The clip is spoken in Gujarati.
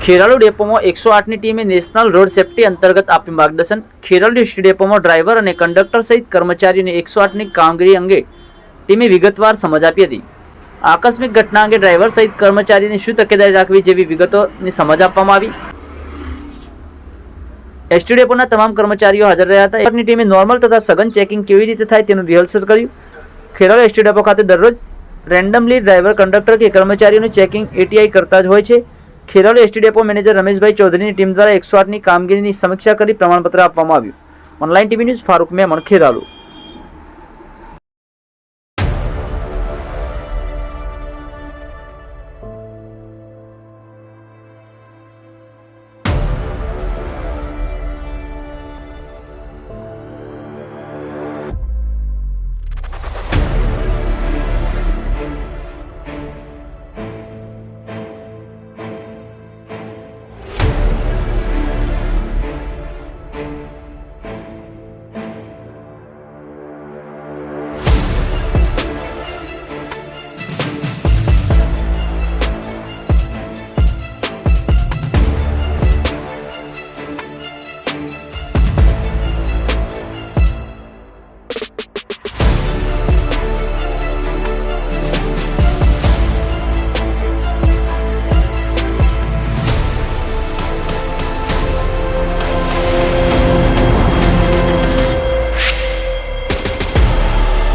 ખેરાલુ ડેપોમાં 108ની ટીમે નેશનલ રોડ સેફટી અંતર્ગત આપ્યું માર્ગદર્શન। ખેરાલુ એસટી ડેપોમાં ડ્રાઈવર અને કંડક્ટર સહિત કર્મચારીઓને 108ની કામગીરી અંગે ટીમે વિગતવાર સમજ આપી હતી। આકસ્મિક ઘટના અંગે ડ્રાઈવર સહિત કર્મચારીને શું તકેદારી રાખવી જેવી વિગતોની સમજ આપવામાં આવી। એસટી ડેપોના તમામ કર્મચારીઓ હાજર રહ્યા હતા। એસટીની ટીમે નોર્મલ તથા સઘન ચેકિંગ કેવી રીતે થાય તેનું રિહર્સલ કર્યું। ખેરાલુ એસટી ડેપો ખાતે દરરોજ રેન્ડમલી ડ્રાઈવર કંડક્ટર કે કર્મચારીઓનું ચેકિંગ એટીઆઈ કરતા જ હોય છે। Kheralu ST depot manager Rameshbhai ચૌધરીની ટીમ દ્વારા 108ની કામગીરીની સમીક્ષા કરી પ્રમાણપત્ર આપવામાં આવ્યું। Online TV news Farooq Memon, Kheralu.